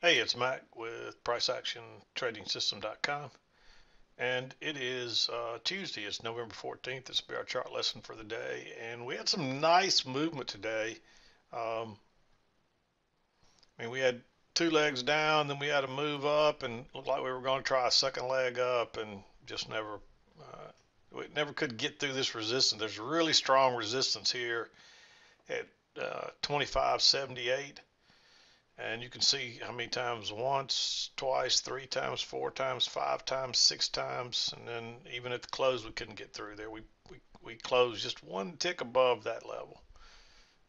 Hey, it's Mac with PriceActionTradingSystem.com, and it is Tuesday. It's November 14th. This will be our chart lesson for the day, and we had some nice movement today. Um, we had two legs down, then we had a move up, and looked like we were going to try a second leg up, and just we never could get through this resistance. There's really strong resistance here at 25.78. And you can see how many times: once, twice, three times, four times, five times, six times, and then even at the close we couldn't get through there. We closed just one tick above that level,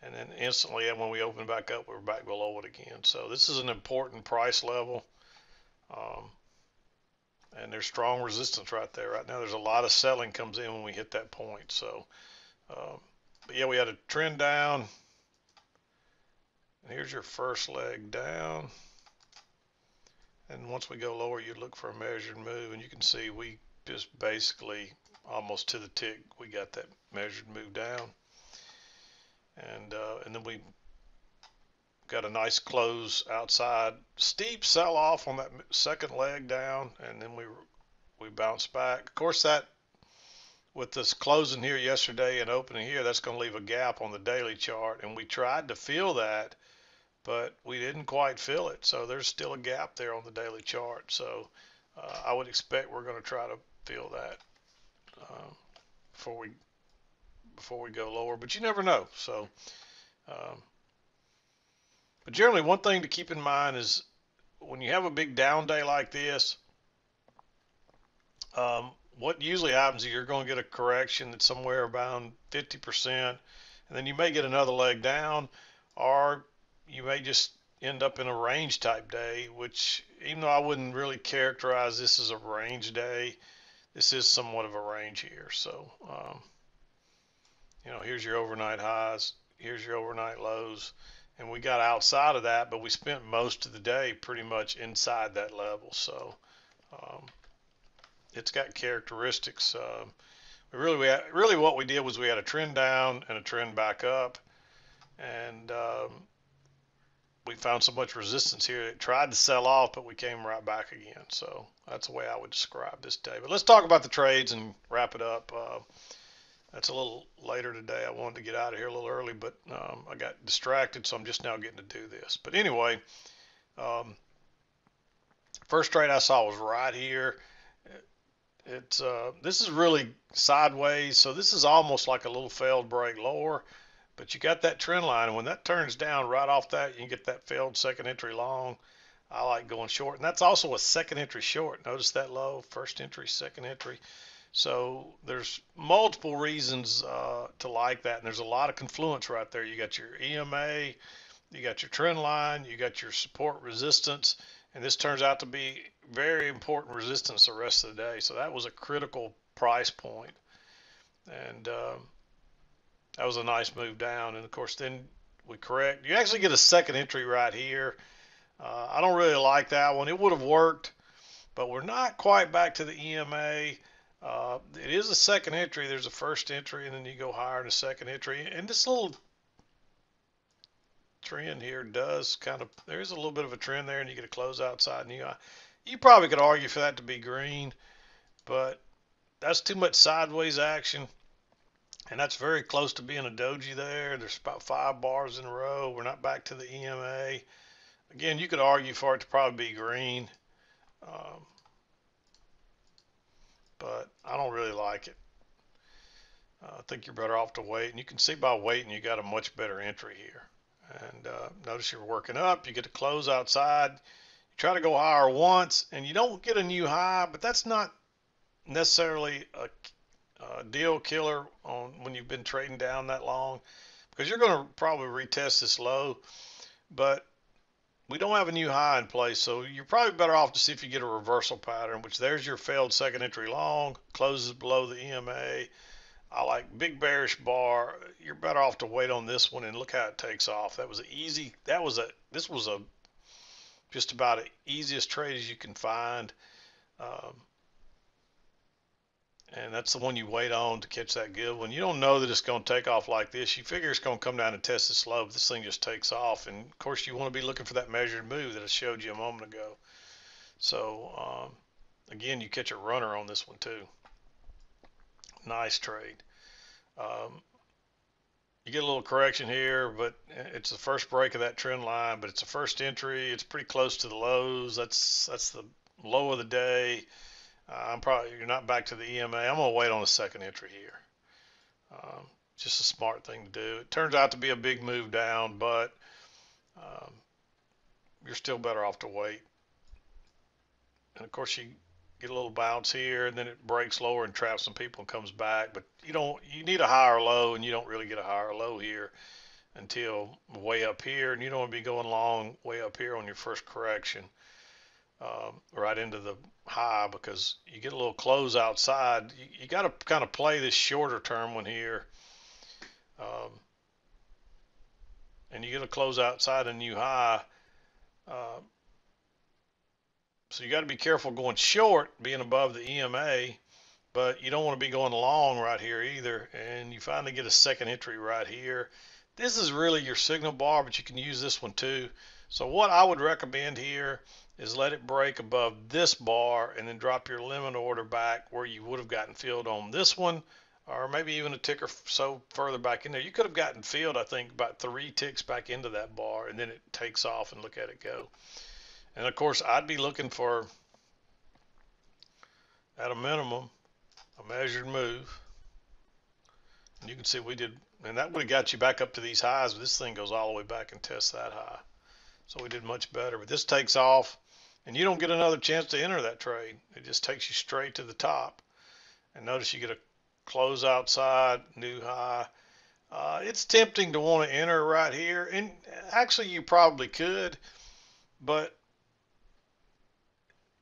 and then instantly when we opened back up we were back below it again. So this is an important price level, um, and there's strong resistance right there. Right now there's a lot of selling comes in when we hit that point. So but yeah, we had a trend down, and here's your first leg down. And once we go lower, you look for a measured move, and you can see we just basically almost to the tick, we got that measured move down, and then we got a nice close outside, steep sell off on that second leg down, and then we bounced back. Of course, that with this closing here yesterday and opening here, that's going to leave a gap on the daily chart, and we tried to fill that, but we didn't quite fill it. So there's still a gap there on the daily chart. So I would expect we're going to try to fill that uh, before we before we go lower. But you never know. So, um, but generally, one thing to keep in mind is when you have a big down day like this, what usually happens is you're going to get a correction that's somewhere around 50%, and then you may get another leg down, or you may just end up in a range type day, which even though I wouldn't really characterize this as a range day, this is somewhat of a range here. So, here's your overnight highs, here's your overnight lows, and we got outside of that, but we spent most of the day pretty much inside that level. So, um, it's got characteristics. Really what we did was we had a trend down and a trend back up, and we found so much resistance here. It tried to sell off, but we came right back again. So that's the way I would describe this day. But let's talk about the trades and wrap it up. That's a little later today. I wanted to get out of here a little early, but I got distracted, so I'm just now getting to do this. But anyway, um, first trade I saw was right here. This is really sideways, so this is almost like a little failed break lower. But you got that trend line, and when that turns down right off that, you can get that failed second entry long. I like going short, and that's also a second entry short. Notice that low, first entry, second entry. So there's multiple reasons to like that, and there's a lot of confluence right there. You got your EMA, you got your trend line, you got your support resistance, and this turns out to be very important resistance the rest of the day. So that was a critical price point, and that was a nice move down. And of course, then we correct. You actually get a second entry right here. I don't really like that one. It would have worked, but we're not quite back to the EMA. It is a second entry. There's a first entry, and then you go higher in a second entry. And this little trend here does kind of, there's a little bit of a trend there, and you get a close outside. And you probably could argue for that to be green, but that's too much sideways action. And that's very close to being a doji there. There's about 5 bars in a row. We're not back to the EMA. Again, you could argue for it to probably be green, um, but I don't really like it. I think you're better off to wait. And you can see by waiting, you got a much better entry here. And notice you're working up. You get to close outside. You try to go higher once, and you don't get a new high, but that's not necessarily a deal killer on when you've been trading down that long, because you're going to probably retest this low, but we don't have a new high in place, so you're probably better off to see if you get a reversal pattern, which there's your failed second entry long, closes below the EMA. I like big bearish bar. You're better off to wait on this one and look how it takes off. That was easy. This was a just about the easiest trade as you can find. Um, and that's the one you wait on to catch that good one. You don't know that it's going to take off like this. You figure it's going to come down and test it slow, but this thing just takes off. And of course, you want to be looking for that measured move that I showed you a moment ago. So again, you catch a runner on this one too. Nice trade. Um, you get a little correction here, but it's the first break of that trend line, but it's the first entry. It's pretty close to the lows. That's the low of the day. You're not back to the EMA. I'm gonna wait on the second entry here. Just a smart thing to do. It turns out to be a big move down, but um, you're still better off to wait. And of course, you get a little bounce here, and then it breaks lower and traps some people and comes back. But you need a higher low, and you don't really get a higher low here until way up here, and you don't want to be going long way up here on your first correction, right into the high, because you get a little close outside. You got to kind of play this shorter term one here, and you get a close outside a new high. So you got to be careful going short, being above the EMA, but you don't want to be going long right here either. And you finally get a second entry right here. This is really your signal bar, but you can use this one too. So what I would recommend here is let it break above this bar and then drop your limit order back where you would have gotten filled on this one, or maybe even a tick or so further back in there. You could have gotten filled, I think, about 3 ticks back into that bar, and then it takes off, and look at it go. And of course, I'd be looking for, at a minimum, a measured move. And you can see we did, and that would have got you back up to these highs, but this thing goes all the way back and tests that high. So we did much better. But this takes off, and you don't get another chance to enter that trade. It just takes you straight to the top. And notice you get a close outside, new high. It's tempting to want to enter right here, and actually you probably could, but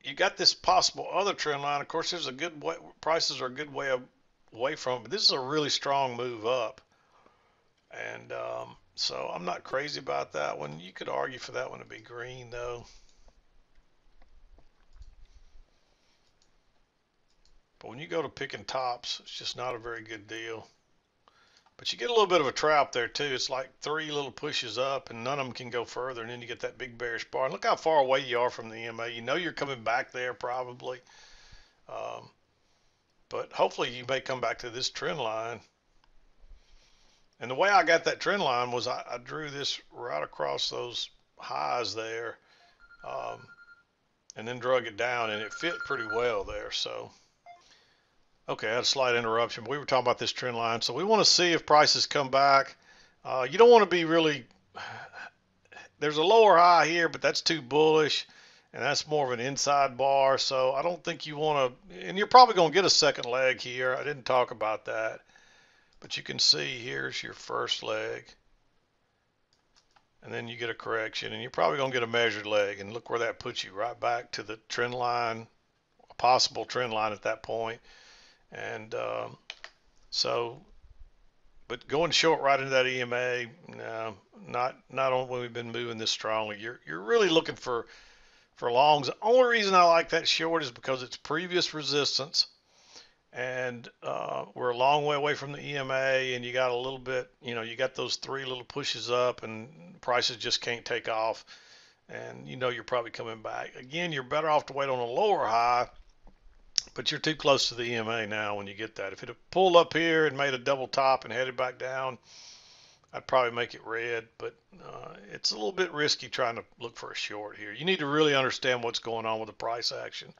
you got this possible other trend line. Of course, there's a good way, prices are a good way away from it, but this is a really strong move up. And so I'm not crazy about that one. You could argue for that one to be green though. But when you go to picking tops, it's just not a very good deal. But you get a little bit of a trap there too. It's like 3 little pushes up, and none of them can go further, and then you get that big bearish bar. And look how far away you are from the EMA. You know you're coming back there probably, but hopefully you may come back to this trend line. And the way I got that trend line was I drew this right across those highs there, and then drug it down, and it fit pretty well there. So okay, I had a slight interruption, but we were talking about this trend line. So we want to see if prices come back. You don't want to be really, there's a lower high here, but that's too bullish, and that's more of an inside bar. So I don't think you want to, and you're probably going to get a second leg here. I didn't talk about that, but you can see here's your first leg, and then you get a correction, and you're probably going to get a measured leg, and look where that puts you, right back to the trend line, a possible trend line at that point. And so, but going short right into that EMA, no, not on when we've been moving this strongly. You're really looking for longs. The only reason I like that short is because it's previous resistance, and we're a long way away from the EMA, and you got a little bit, you got those 3 little pushes up, and prices just can't take off, and you're probably coming back. Again, you're better off to wait on a lower high, but you're too close to the EMA now when you get that. If it had pulled up here and made a double top and headed back down, I'd probably make it red, but it's a little bit risky trying to look for a short here. You need to really understand what's going on with the price action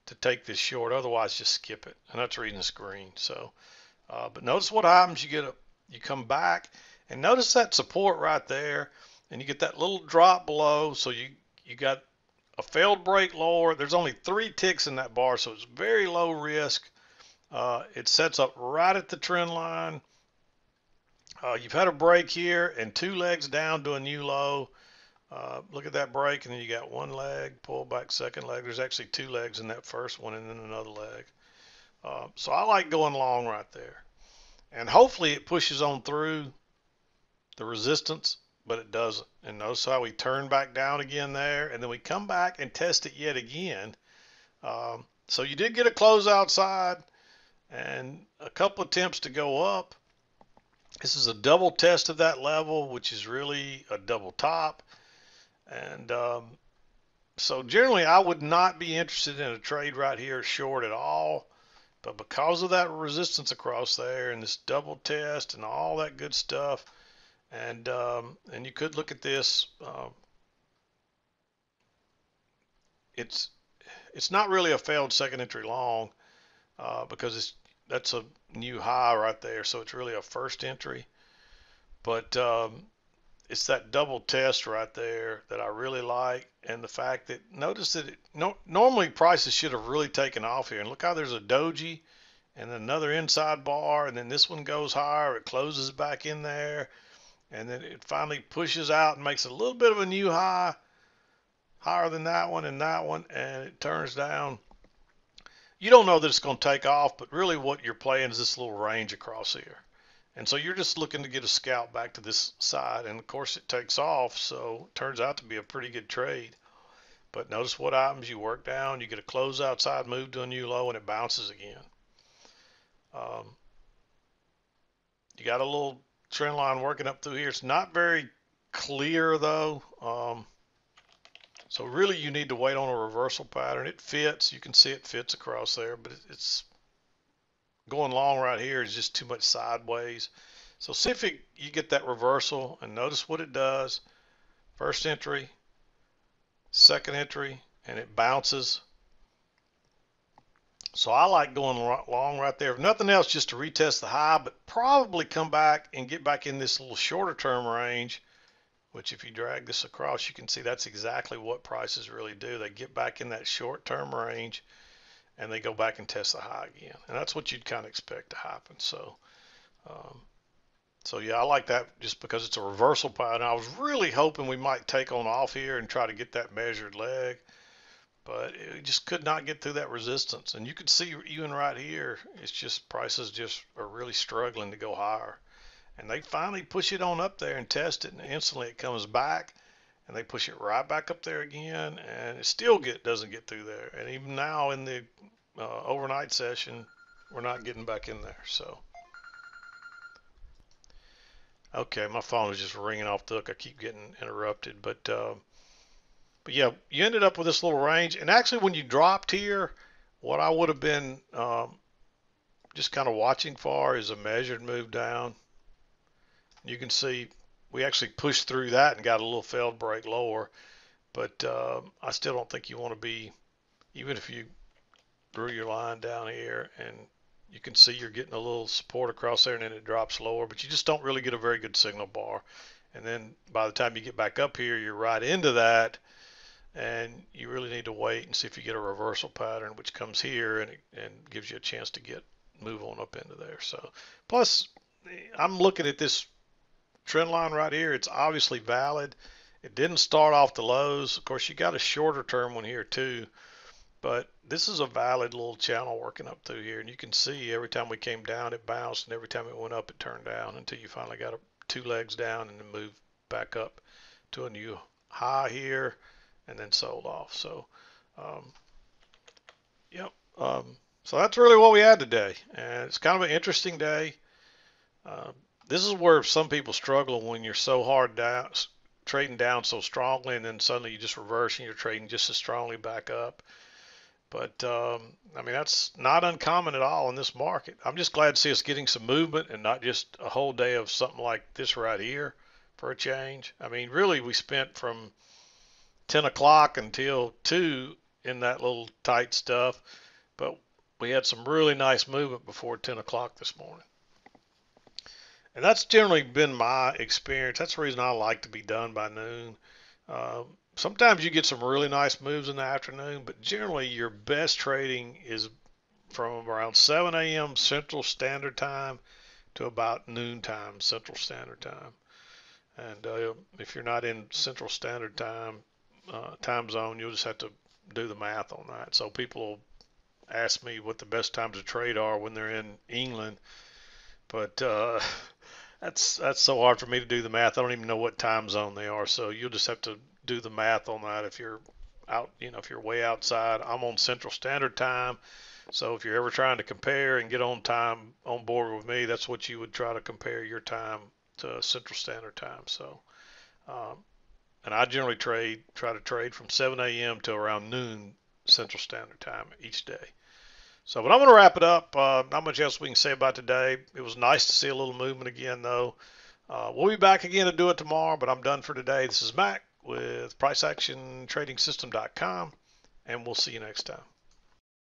to take this short. Otherwise, just skip it, and that's the reason it's green. So, but notice what happens. You come back, and notice that support right there, and you get that little drop below. So you got a failed break lower. There's only 3 ticks in that bar, so it's very low risk. It sets up right at the trend line. You've had a break here and 2 legs down to a new low. Look at that break, and then you got 1 leg, pull back, second leg. There's actually 2 legs in that first one, and then another leg. So I like going long right there. And hopefully it pushes on through the resistance, but it doesn't. And notice how we turn back down again there, and then we come back and test it yet again. So you did get a close outside, and a couple attempts to go up. This is a double test of that level, which is really a double top. And so generally I would not be interested in a trade right here short at all. But because of that resistance across there and this double test and all that good stuff, and you could look at this. It's not really a failed second entry long because that's a new high right there, so it's really a first entry. But it's that double test right there that I really like, and the fact that notice that normally prices should have really taken off here, and look how there's a doji and another inside bar, and then this one goes higher, it closes back in there, and then it finally pushes out and makes a little bit of a new high, higher than that one and that one, and it turns down. You don't know that it's going to take off, but really what you're playing is this little range across here. And so you're just looking to get a scalp back to this side, and of course it takes off, so it turns out to be a pretty good trade. But notice what happens. You work down, you get a close outside move to a new low, and it bounces again. You got a little trend line working up through here. It's not very clear though. So really you need to wait on a reversal pattern. It fits, you can see it fits across there, but it's going long right here is just too much sideways. So see if you get that reversal, and notice what it does. First entry, second entry, and it bounces. So I like going long right there. If nothing else, just to retest the high, but probably come back and get back in this little shorter term range, which if you drag this across, you can see that's exactly what prices really do. They get back in that short term range and they go back and test the high again. And that's what you'd kind of expect to happen. So, yeah, I like that just because it's a reversal pattern. I was really hoping we might take on off here and try to get that measured leg, but it just could not get through that resistance. And you could see even right here, it's just prices just are really struggling to go higher. And they finally push it on up there and test it, and instantly it comes back, and they push it right back up there again, and it still doesn't get through there. And even now in the overnight session, we're not getting back in there. So, okay, my phone is just ringing off the hook. I keep getting interrupted, but yeah, you ended up with this little range. And actually, when you dropped here, what I would have been just kind of watching for is a measured move down. You can see we actually pushed through that and got a little failed break lower, but I still don't think you want to be, even if you drew your line down here and you can see you're getting a little support across there and then it drops lower, but you just don't really get a very good signal bar. And then by the time you get back up here, you're right into that, and you really need to wait and see if you get a reversal pattern, which comes here and gives you a chance to move on up into there. So plus I'm looking at this trend line right here. It's obviously valid. It didn't start off the lows. Of course, you got a shorter term one here too, but this is a valid little channel working up through here. And you can see every time we came down, it bounced, and every time it went up, it turned down until you finally got two legs down and then moved back up to a new high here and then sold off. So, yep. So that's really what we had today. And it's kind of an interesting day. This is where some people struggle when you're so hard down, trading down so strongly, and then suddenly you just reverse and you're trading just as strongly back up. But I mean, that's not uncommon at all in this market. I'm just glad to see us getting some movement and not just a whole day of something like this right here for a change. I mean, really, we spent from 10 o'clock until 2 in that little tight stuff, but we had some really nice movement before 10 o'clock this morning. And that's generally been my experience. That's the reason I like to be done by noon. Sometimes you get some really nice moves in the afternoon, but generally your best trading is from around 7 a.m. Central Standard Time to about noon time Central Standard Time. And if you're not in Central Standard Time time zone, you'll just have to do the math on that. So people will ask me what the best times to trade are when they're in England, but that's so hard for me to do the math. I don't even know what time zone they are. So you'll just have to do the math on that if you're out, if you're way outside. I'm on Central Standard Time, So if you're ever trying to compare and get on time on board with me, that's what you would try to compare your time to Central Standard Time. So, um, and I generally try to trade from 7 a.m. to around noon Central Standard Time each day. So, but I'm going to wrap it up. Not much else we can say about today. It was nice to see a little movement again, though. We'll be back again to do it tomorrow, but I'm done for today. This is Mac with PriceActionTradingSystem.com, and we'll see you next time.